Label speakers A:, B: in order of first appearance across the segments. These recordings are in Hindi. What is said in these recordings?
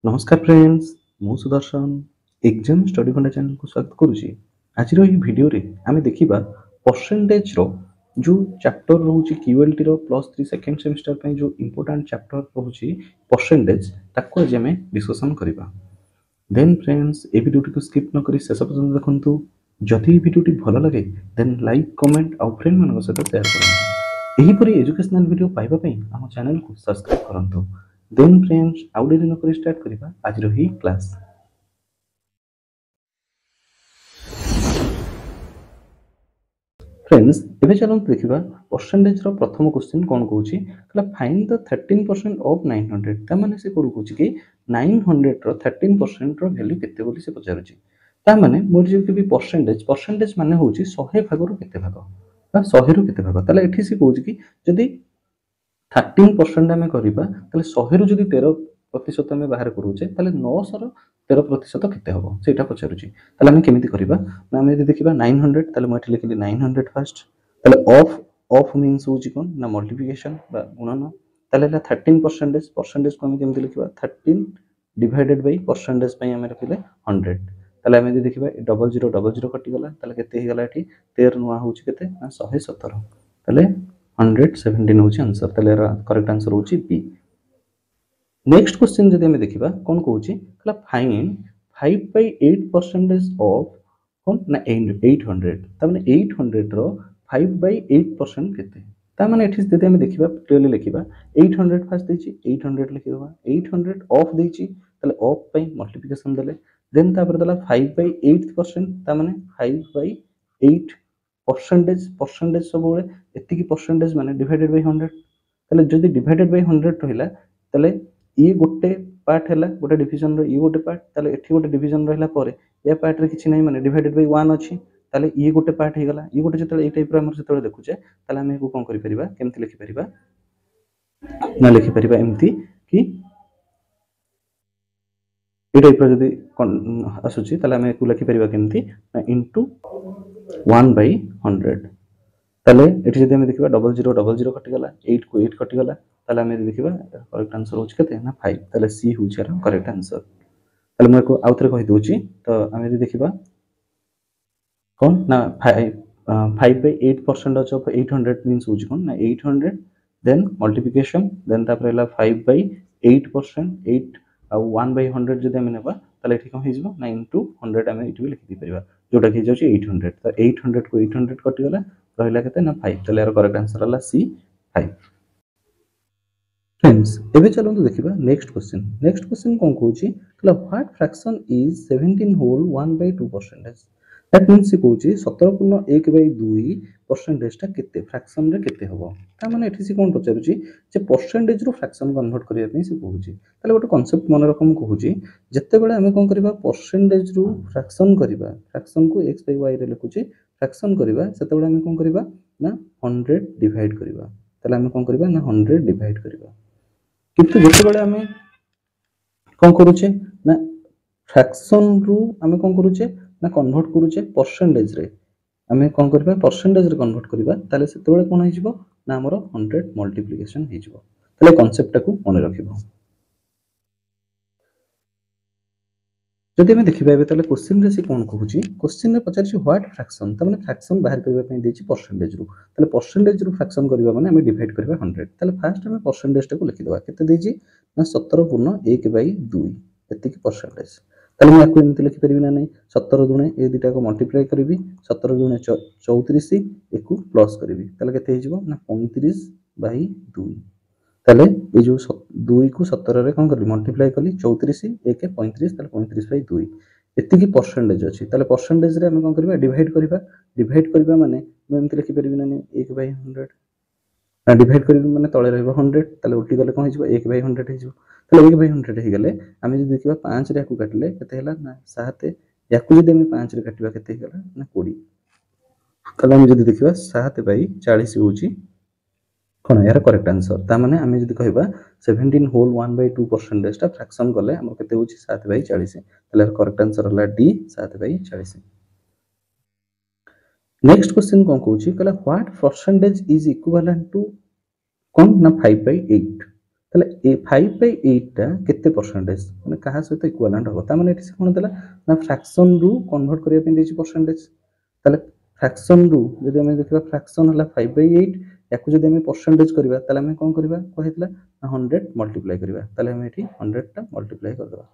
A: नमस्कार फ्रेंड्स मु सुदर्शन एग्जाम स्टडी फंडा चैनल को स्वागत करुच्ची। आज वीडियो रे आमे देखिबा परसेंटेज रो जो चैप्टर रहउची क्यूएलटी रो +3 सेकंड सेमेस्टर पे जो इंपोर्टेंट चैप्टर रहउची परसेंटेज ताको आज आमे डिस्कशन करिबा। देन फ्रेंड्स ए वीडियो को स्किप न करी शेष पर्यंत देखंतु। जदि वीडियो टी भलो लगे देन लाइक कमेंट और फ्रेंड मानको सहित शेयर करंतु। एही परी एजुकेशनल वीडियो पाइबा पई हम चैनल को सब्सक्राइब करंतु। देन फ्रेंड्स आउ डेरी न करी स्टार्ट करिबा आज रही क्लास। फ्रेंड्स एबे चलन देखिबा परसेंटेज रो प्रथम क्वेश्चन कोन कहूची कला फाइंड द 13% ऑफ 900 ता माने से कोन कहूची कि 900 रो 13% रो वैल्यू केते बोली से पचारुची। ता माने मोर जे कि परसेंटेज माने होची 100 भाग रो केते भाग बा 100 रो केते भाग। ताले एठी से कहूची कि जदी 13% आमे करिबा ताले 100 रु जदी 13% आमे बाहर करूचे ताले 900 रो 13% केते हबो सेटा पचारुची। ताले आमे केमिति करिबा ना आमे जदी देखिबा 900 ताले म एठी लिखिली 900 फर्स्ट। ताले ऑफ मीन्स होची कोन ना मल्टीप्लिकेशन बा गुणन। ताले ला 13% को आमे केमिति लिखिबा 13 डिवाइडेड बाय परसेंटेज पई आमे रखिले 100। ताले आमे जदी देखिबा डबल 0 कटि गला ताले केते हे गला एठी 13 नुआ होची केते ना 117। ताले 117 होची आंसर। ताले करेक्ट आंसर होची बी। नेक्स्ट क्वेश्चन जदी हमें देखिबा कोन कहूची कला फाइंड 5/8% ऑफ कोन ना 800 ता माने 800 रो 5/8% केते ता माने एठी जदी हमें देखिबा क्लियरली लिखिबा 800 फर्स्ट देची 800 लिखि देबा 800 ऑफ देची ताले ऑफ पई मल्टीप्लिकेशन देले देन तापर देला 5/8% ता माने 5/8 परसेंटेज सब बेले एति की परसेंटेज माने डिवाइडेड बाय 100। ताले जदी डिवाइडेड बाय 100 रहिला ताले ई गोटे पार्ट हैला गोटे डिवीजन रो ई गोटे पार्ट ताले एठी गोटे डिवीजन रहला परे या पार्ट रे किछि नै माने डिवाइडेड बाय 1 अछि ताले ई गोटे पार्ट हे गला ई गोटे जतले ए टाइप रो हमर जतले देखुचे ताले हम एको कोन करि परिबा केमति लिखि परिबा ना लिखि परिबा एमति कि ए टाइप रो जदी आसुची ताले हम एको लिखि परिबा केमति ना इनटू 1/100। ताले एठी जदी हम देखिबा डबल 0 कटि गला 8 को 8 कटि गला ताले हम देखिबा करेक्ट आंसर होची केते ना 5। ताले सी होची आर करेक्ट आंसर। ताले म को आउथरे कहि दोची तो हम यदि देखिबा कोन ना 5/8% ऑफ 800 मींस होची कोन ना 800 देन मल्टीप्लिकेशन देन तापर हला 5/8% 8 आ 1/100 जदी हम नेबा ताले एठी कोन हिजबो ना इनटू 100 हम एठी लिखि दी परिबा जोटा कि जाउची 800 तो 800 को 800 कटि गला रहिला केते ना 5। ताले यार करेक्ट आंसर हला सी 5। फ्रेंड्स एबे चलंतु देखिबा नेक्स्ट क्वेश्चन कोन कहूची कला what fraction is 17 whole 1/2%। That means say कहूची 17.1/2 परसेंटेज ता केते फ्रैक्शन रे केते हबो ता माने एठी से कोन पचारुची जे परसेंटेज रो फ्रैक्शन कन्वर्ट करिया पे से कहूची। ताले गोटे कांसेप्ट मन रकम कहूची जत्ते बेले हमें कोन करबा परसेंटेज रो फ्रैक्शन करबा फ्रैक्शन को x by y रे लिखुची फ्रैक्शन करबा सेते बेले हमें कोन करबा ना 100 डिवाइड करबा ताले हमें कोन करबा ना 100 डिवाइड करबा किंतु जते बेले हमें कोन करूचे ना फ्रैक्शन रु हमें कोन करूचे ना कन्वर्ट करूचे परसेंटेज रे हमें कोन करबा परसेंटेज रे कन्वर्ट करबा ताले सेते बेले कोन हिजबो ना हमरो 100 मल्टीप्लिकेशन हिजबो। ताले कांसेप्ट टाको मन रखिबो। जदि हमें देखिबा एबे ताले क्वेश्चन रे से कोन कहूची क्वेश्चन रे पचारची व्हाट फ्रैक्शन ता माने फ्रैक्शन बाहर करबा पई देची परसेंटेज रु ताले परसेंटेज रु फ्रैक्शन करबा माने हमें डिवाइड करबा 100। ताले फर्स्ट हमें परसेंटेज टाको लिखि देबा केते देची ना 17.1/2 एति की परसेंटेज। ताले मैं याको एमति लिखि परिबि ना नै 17 दुणे ए दुटा को मल्टीप्लाई करबी 17 दुणे 34 एकु प्लस करबी ताले केते हिजबो ना 35/2 ताले ए जो 2 को 17 रे कोन करली मल्टीप्लाई कली 34 1 35 ताले 35/2 एति की परसेंटेज अछि। ताले परसेंटेज रे हम कोन करबा डिवाइड करबा माने मैं एमति लिखि परिबि ना 1/100 ना डिवाइड करबी माने तळे रहबो 100 ताले उल्टी गले कोन हिजबो 1/100 हिजबो। ताले 1/100 हे गले हम जे देखिबा 5 रे याकू काटले केते हैला ना 7 याकू जे हम 5 रे काटिबा केते हैला ना 20 ताले हम जे देखिबा 7/40 होची कोन यार करेक्ट आंसर ता माने हमें जदी कहबा 17 होल 1/2 परसेंटेज ता फ्रैक्शन करले हमर केते होची 7/40 ताले करेक्ट आंसर हला डी 7/40। नेक्स्ट क्वेश्चन कोन कहूची कला what percentage is equivalent to कोन ना 5/8 তাহলে ए 5/8 टा केते परसेंटेज माने कहा सहित इक्विवेलेंट हो ता माने एठी से कोन देला ना फ्रैक्शन रु कन्वर्ट करिया पे देछि परसेंटेज ताले फ्रैक्शन रु जदि हम देखिबा फ्रैक्शन हला 5/8 याकु जदि हम परसेंटेज करबा ताले हम कोन करबा कहितला 100 मल्टीप्लाई करबा ताले हम एठी 100 टा मल्टीप्लाई कर देबा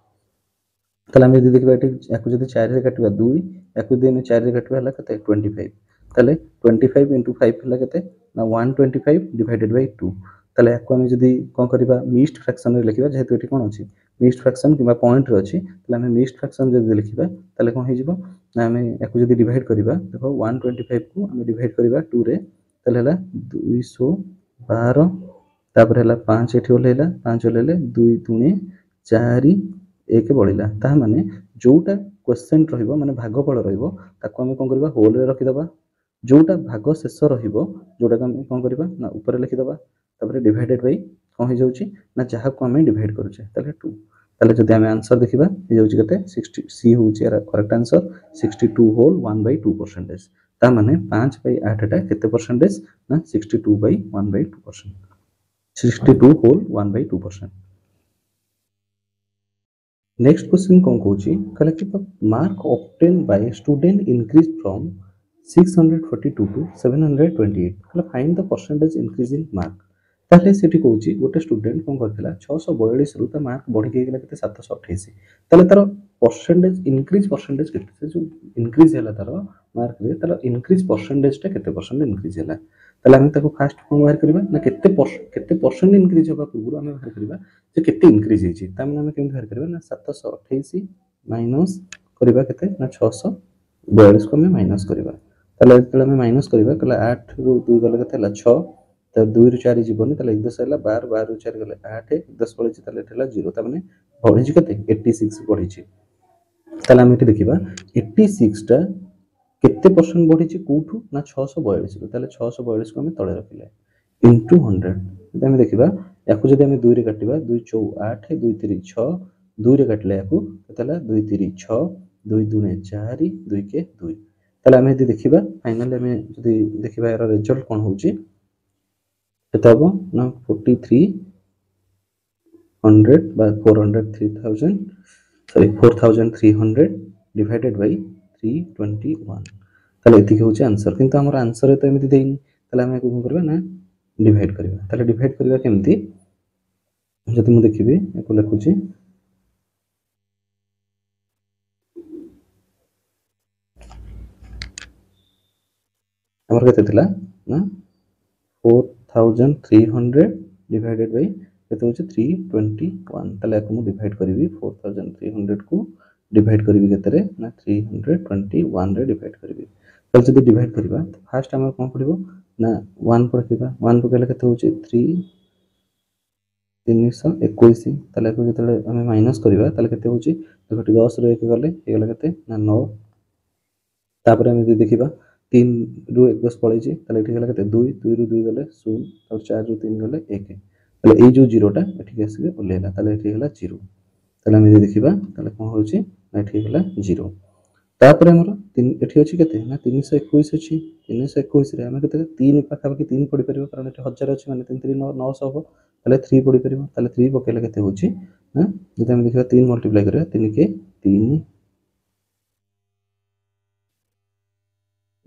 A: ताले हम जदि देखिबा एठी याकु जदि 4 रे काटिबा 2 याकु जदि हम 4 रे काटिबा हला कते 25 ताले 25 * 5 हला कते ना 125 डिवाइडेड बाय 2 ताले याकु हम जदि कोन करबा मिक्स्ड फ्रैक्शन रे लिखिबा जेहेतु एठी कोन अछि मिक्स्ड फ्रैक्शन किबा पॉइंट रे अछि ताले हम मिक्स्ड फ्रैक्शन जदि लिखिबा ताले कोन हे जिवो ना हम याकु जदि डिवाइड करबा देखो 125 को हम डिवाइड करबा 2 रे ताले हला 212 तापर हला 5 एठी ओलेला 5 ओलेले 2 3 4 1 बढिला ता माने जोटा क्वेश्चन रहिबो माने भागफल रहिबो ताको हम कोन करबा होल रे रखि दबा जोटा भाग शेष रहिबो जोटा हम कोन करबा ना ऊपर लिखि दबा तापर डिवाइडेड बाय कोन हे जाउची ना जहा को हम डिवाइड करूचे ताले 2 ताले जदि हम आंसर देखिबा हे जाउची कते 60 सी होउची यार करेक्ट आंसर 62 होल 1/2% ता माने 5/8 टा केते परसेंटेज ना 62/1/2% 62 होल 1/2%। नेक्स्ट क्वेश्चन कौन कहूँ collective mark obtain by student increase from 642 to 728 कहला find the percentage increase in mark ताले सेठी कहूँ गोटे स्टूडेंट कौन करथिला 642 रु ता मार्क बढ़ी के गेला केते 728 ताले तार परसेंटेज केते जो इंक्रीज हैला तार मार्क रे तार इंक्रीज परसेंटेज ता केते परसेंट इंक्रीज हैला ताले हम ताको फास्ट कोन बाहर करबा ना केते परसेंट इंक्रीज होबा पूर्व हम बाहर करबा जे केते इंक्रीज हेची ता माने हम केमि बाहर करबा ना 728 माइनस करबा केते ना 642 को हम माइनस करबा ताले तले हम माइनस करबा कला 8 रु 2 गले केते हला 6 त 2 रु 4 जीवनी ताले 1 10 हला 12 12 रु 4 गले 8 10 पळेची ताले ठेला 0 ता माने बढ़िची केते 86 बढ़िची ताले हम एठी देखिबा 86 टा केते परसेंट बढ़िची कोठु ना 642 रु ताले 642 को हम तळे रखिले इनटू 100 जदि हम देखिबा याकु जदि हम 2 रे काटिबा 2 4 8 2 3 6 2 रे काटले याकु केतला 2 3 6 2 2 4 2 के 2 ताले हम यदि देखिबा फाइनली हम जदि देखिबा यार रिजल्ट कोन होउची केतबो ना 4300 by 403,000 sorry 4300 divided by 321 ताले एति होउची आंसर किंतु हमर आंसर तो एमिति देइनी ताले हम कोन करबा ना डिवाइड करबा ताले डिवाइड करबा केमति जदि मु देखिबे एको लिखुची हमर केते थिला ना 4300 डिवाइडेड बाय केते होची 321 ताले एको मु डिवाइड करबी 4300 को डिवाइड करबी केते रे ना 321 रे डिवाइड करबी ताले जदि डिवाइड करबा फर्स्ट हमर कोन पडिबो ना 1 पकेबा 1 पकेले केते होची 321 ताले को जतले हम माइनस करबा ताले केते होची देखो 10 रे 1 गले हे गला केते ना 9 तापर हम जदि देखिबा 3 रु 1 10 पळेची ताले एठी गला केते 2 2 रु 2 गले 0 और 4 रु 3 गले 1 ताले ए जो 0 टा एठी आसी ओलेला ताले एठी गला 0 ताले हम जदि देखिबा ताले कोन होची ना एठी गला 0 तापर हमर 3 एठी अछि केते ना 321 अछि 321 रे हम केते 3 पाखा बाकी 3 पडी परिबो कारण एठी 1000 अछि माने 3 3 900 हो ताले 3 पडी परिबो ताले 3 पकेले केते होची ना जदि हम देखिबा 3 मल्टीप्लाई करबा 3 के 3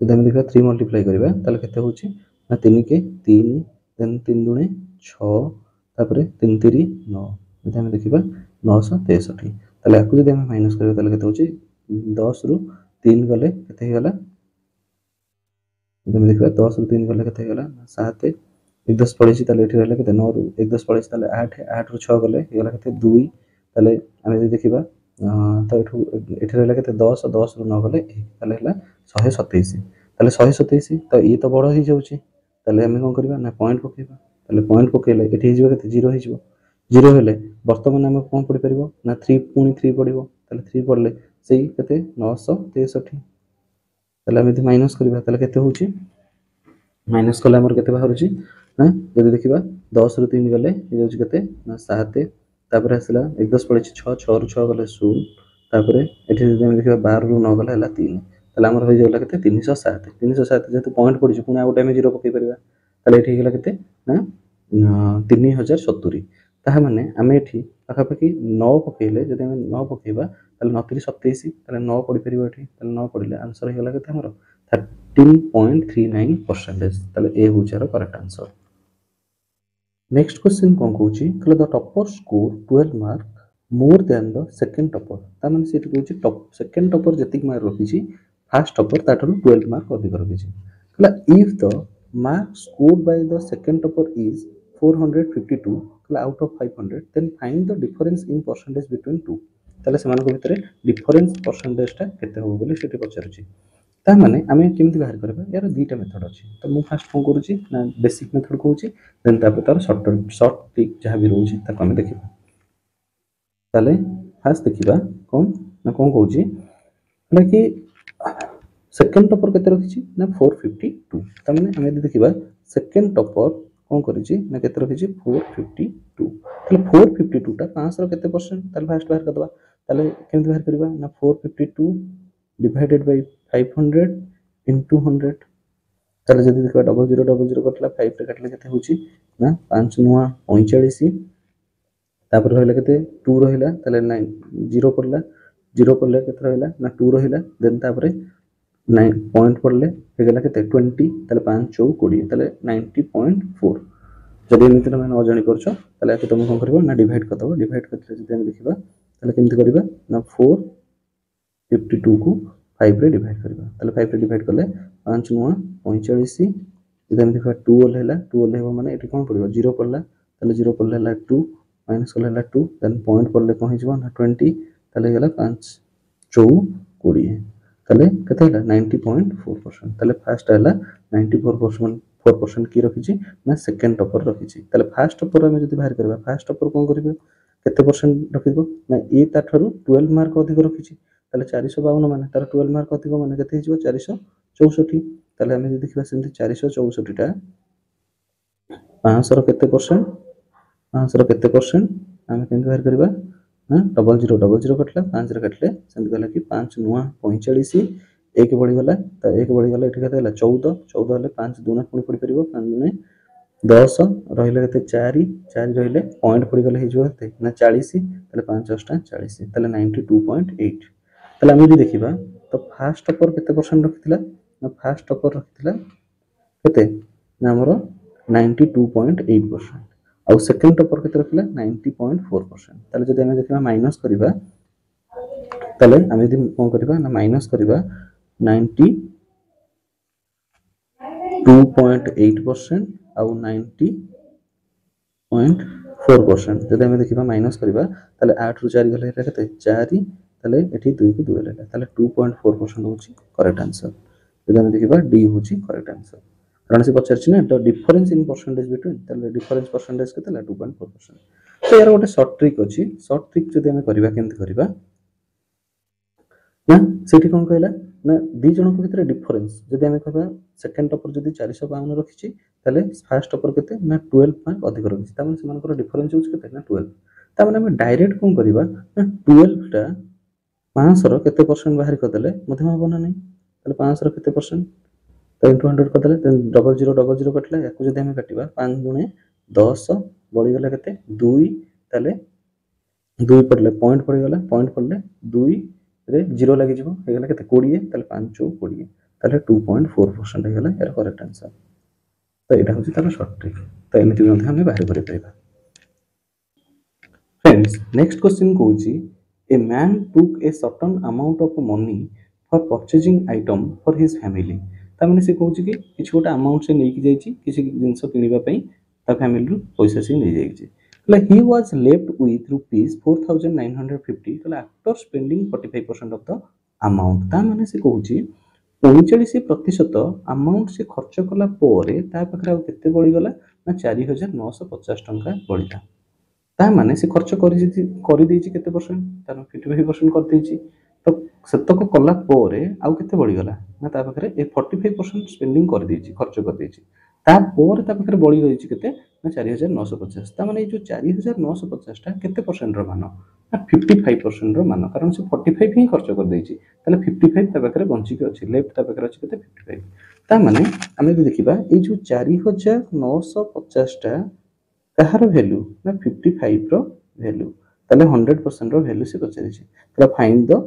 A: जदि हम देखिबा 3 मल्टीप्लाई करबा ताले केते होची ना 3 के 3 देन 3 दुणे 6 तापर 3 3 9 जदि हम देखिबा 963 ताले आकु जदि हम माइनस करबा ताले केते होची 10 रु 3 गले केते हेला जदि हम देखिबा 10 रु 3 गले केते हेला 7 1 10 पळेची ताले एठी रहला केते 9 रु 1 10 पळेची ताले 8 8 रु 6 गले हेला केते 2 ताले हम जदि देखिबा तो एठी रहला केते 10 10 रु 9 गले ताले हेला 127 ताले 127 तो ये तो बड़ ही जाउची ताले हम कोन करबा ना पॉइंट पकेबा ताले पॉइंट पकेले एठी हिजबो केते 0 हिजबो 0 हेले वर्तमान हम कोन पडी परिबो ना 3 पुनी 3 पडिबो ताले 3 पडले सेही केते 963 ताले हम यदि माइनस करबा ताले केते होची माइनस कले हमर केते बाहरुची ना जदि देखिबा 10 रु 3 गले हे जाउची केते ना 7 तापर आसला 1 10 पडे 6 6 रु 6 गले 0 तापर एठी जदि हम देखिबा 12 रु 9 गले हला 3 ताले हमर होई जाउला केते 307 307 जेतु पॉइंट पडिची पुनी आ गोटे हम 0 पके परिबा ताले एठी गेला केते ना 3070 ତାହା ମାନେ ଆମେ ଏଠି ପାଖାପାଖି 9 ପକେଇଲେ, ଯଦି ଆମେ 9 ପକେଇବା ତାହେଲେ 9 3 27, ତାହେଲେ 9 ପଡ଼ିପାରିବ ଏଠି, ତାହେଲେ 9 ପଡ଼ିଲେ ଆନ୍ସର ହେଇଗଲା କେତେ ଆମର 13.39%। ତାହେଲେ ଏ ହେଉଛି ଆର କରେକ୍ଟ ଆନ୍ସର। ନେକ୍ସଟ କ୍ୱେଶ୍ଚିନ୍ କ'ଣ କହୁଛି, କହିଲେ the topper score 12 mark more than the second topper. ताମାନେ ସେଠି କହୁଛି ସେକେଣ୍ଡ ଟପର ଯେତିକି ମାର୍କ ରଖିଛି ଫାର୍ଷ୍ଟ ଟପର ତାଠାରୁ 12 ମାର୍କ ଅଧିକ ରଖିଛି। କହିଲା if the mark scored by the second topper is 452 କହିଲା out of 500 then find the difference in percentage between two. ତାହେଲେ ସେମାନଙ୍କ ଭିତରେ ଡିଫରେନ୍ସ ପରସେଣ୍ଟେଜଟା କେତେ ହେବ ବୋଲି ସେଠି ପଚାରୁଛି। ତାମାନେ ଆମେ କେମିତି ବାହାର କରିବା, ଏହାର ଦୁଇଟା ମେଥଡ଼ ଅଛି। ତ ମୁଁ ଫାର୍ଷ୍ଟ କ'ଣ କରୁଛି ନା ବେସିକ୍ ମେଥଡ଼ କହୁଛି, ଦେନ୍ ତାପରେ ତାର ସର୍ଟ ଟ୍ରିକ୍ ଯାହା ବି ରହୁଛି ତାକୁ ଆମେ ଦେଖିବା। ତାହେଲେ ଫାର୍ଷ୍ଟ ଦେଖିବା କ'ଣ ନା କ'ଣ କହୁଛି ନା କି ସେକେଣ୍ଡ ଟପର କେତେ ରଖିଛି ନା 452। ତାମାନେ ଆମେ ଯଦି ଦେଖିବା ସେକେଣ୍ଡ ଟପର କ'ଣ କରିଛି ନା କେତେ ରଖିଛି 452। ତାହେଲେ 452ଟା 500ର କେତେ ପରସେଣ୍ଟ, ତାହେଲେ ଫାର୍ଷ୍ଟ ବାହାର କରିଦେବା। ତାହେଲେ କେମିତି ବାହାର କରିବା ନା 452 ଡିଭାଇଡେଡ୍ ବାଇ 500 ଇଣ୍ଟୁ 100। ତାହେଲେ ଯଦି ଦେଖିବା 0000 କଟିଲା, 5ରେ କାଟିଲେ କେତେ ହେଉଛି ନା 5 9 45। ତାପରେ ରହିଲା କେତେ 2 ରହିଲା, ତାହେଲେ 0 ପଡ଼ିଲା, 0 ପଡ଼ିଲେ କେତେ ରହିଲା ନା 2 ରହିଲା। ଦେନ୍ ତାପରେ 9 ପଏଣ୍ଟ ପଡ଼ିଲେ ହେଇଗଲା କେତେ 20, ତାହେଲେ 5 4 20, ତାହେଲେ 90.4। ଯଦି ଏମିତି ତମେ ନ ଜାଣିପାରୁଛ ତାହେଲେ ଆକୁ ତମେ କ'ଣ କରିବ ନା ଡିଭାଇଡ୍ କରିଦେବ। ଡିଭାଇଡ୍ କରିଥିଲେ ଯଦି ଆମେ ଦେଖିବା ତାହେଲେ କେମିତି କରିବା ନା 452କୁ 5ରେ ଡିଭାଇଡ୍ କରିବା। ତାହେଲେ 5ରେ ଡିଭାଇଡ୍ କଲେ 5 9 45। ଯଦି ଆମେ ଦେଖିବା 2 ଓହ୍ଲେଇଲା, 2 ଓହ୍ଲେଇବ ମାନେ ଏଠି କ'ଣ ପଡ଼ିବ 0 ପଡ଼ିଲା, ତାହେଲେ 0 ପଡ଼ିଲେ ହେଲା 2, माइनस कले 2, देन पॉइंट पड़ले कौन हो 20, ताले गला 5 4 20, ताले केते हला 90.4%। ताले फर्स्ट हला 94% की रखिछि ना सेकंड टॉपर रखिछि। ताले फर्स्ट टॉपर हम जति बाहर करबा, फर्स्ट टॉपर कोन करबे केते परसेंट रखिबो ना ए ताठरू 12 मार्क अधिक रखिछि। ताले 452 माने तार 12 मार्क अधिक माने केते हिजो 464। ताले हम जति देखिबा सेंति 464 टा 500 रो केते परसेंट, 500 रो केते परसेंट आम केमती बाहर करबा ना 0000 कटला, 5 रे काटले सेंति कहला कि 5 9 45, 1 बढ़ी गला, त 1 बढ़ी गला एठी केते हला 14, 14 हले 5 2 पुणी पड़ी परिबो, 5 2 10 रहिले केते 4 4 रहिले पॉइंट पड़ी गले हिजो केते ना 40, तले 5 8 40, तले 92.8। तले हम यदि देखिबा तो फर्स्ट टॉपर केते परसेंट रखितला ना फर्स्ट टॉपर रखितला केते ना हमर 92.8%। आउ सेकंड टॉपर केते रखिला 90.4%। ताले जदि हम देखिबा माइनस करिबा ताले हम यदि कोन करिबा ना माइनस करिबा 92.8% आउ 90.4%। जदि हम देखिबा माइनस करिबा ताले 8 रु 4 गले केते 4, ताले एठी 2 को 2 लेला, ताले 2.4% होची करेक्ट आंसर। जदि हम देखिबा डी होची करेक्ट आंसर, कारण से पचारछि ना the difference in percentage between, ताले डिफरेंस परसेंटेज केते ला 2.4%। तो यार गोटे शॉर्ट ट्रिक अछि, शॉर्ट ट्रिक जदि हम करबा केमति करबा ना सेठी कोन कहला ना दी जनक भितर डिफरेंस जदि हम कहबा सेकंड टॉपर जदि 452 रखिछि ताले फर्स्ट टॉपर केते ना 12 मार्क अधिक रखिछि, ताମାନେ सेमानकर डिफरेंस होछि केते ना 12। ताମାନେ हम डायरेक्ट कोन करबा ना 12 टा 500 रो केते परसेंट बाहर कर देले मध्यम होबना नै, ताले 500 रो केते परसेंट तो इंटू 100 कर देले, देन 0000 कटला, याकू जदि हम काटिबा 5 गुणे 10 बळी गला केते 2, ताले 2 पड़ले पॉइंट पड़ी गला, पॉइंट पड़ले 2 रे 0 लागि जिवो हे गला केते 20, ताले 5 4 20, ताले 2.4% हे गला यार करेक्ट आंसर। तो एटा होची तार शॉर्ट ट्रिक, तो एमिति मध्ये हम बाहर करि पाइबा। फ्रेंड्स नेक्स्ट क्वेश्चन कहूची a man took a certain amount of money for purchasing item for his family. ताମାନେ से कहूची कि किछ गोटा अमाउंट से नेकी जाईची किछ जिंस किनिबा पई ता फैमिली रु पैसा से नै जाईची। like he was left with rupees 4950 like after spending 45% of the amount। ता माने से कहूची 39% अमाउंट से खर्च कला पोरे ता पाखरा केते बळी गला ना 4950 टंका बळीला। ता माने से खर्च करि देछि केते परसेंट तार 55% कर देछि, तो सेतक कला पोरे आउ केते बळी गला ना ता पाखरे ए 45% स्पेंडिंग कर देछि खर्च कर देछि, ता पोरे ता पाखरे बळी होइछि केते ना 4950। ता माने जो 4950 टा केते परसेंट रो मान ना 55% रो मान, कारण से 45 ही खर्च कर देछि, ताले 55 ता पाखरे बंची के अछि, लेफ्ट ता पाखरे अछि केते 55। ता माने हम देखिबा ए जो 4950 टा कहार वैल्यू ना 55 रो वैल्यू ताले 100% रो वैल्यू से पचारिछि ताले find the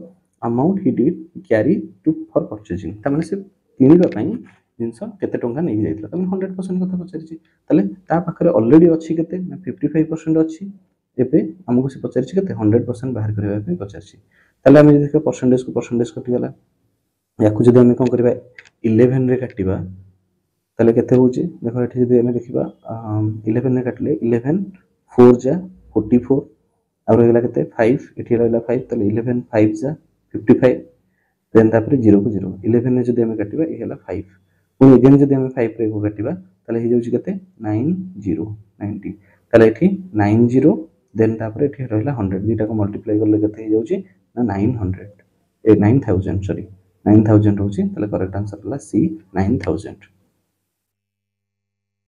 A: amount he did carry to for purchasing तामाने से किनिबा पई जिंस केते टंका नै जाइतला तामे 100% कथा पचारिछि ताले ता पाखरे ऑलरेडी अछि केते ना 55% अछि एबे हमको से पचारिछि केते 100% बाहर करबा पई पचारिछि ताले हम देखा परसेंटेज को परसेंटेज कटि गला याकू जदि हम कोन करबा 11 रे काटिबा ताले केते होउची देखो एठी जदि हम देखिबा 11 रे काटले 11 4 जा 44 आ रहला केते 5 एठी रहला 5 ताले 11 5 जा 55 देन तापर 0 को 0 11 ने जदि हम काटिबा ए हला 5 पुनी अगेन जदि हम 5 रे को काटिबा ताले हे जाउची केते 90 90 ताले एठी 90 देन तापर एठी रहला 100 दीटा को मल्टीप्लाई करले केते हे जाउची ना 900 ए 9000 सॉरी 9000 होउची ताले करेक्ट आंसर हला सी 9000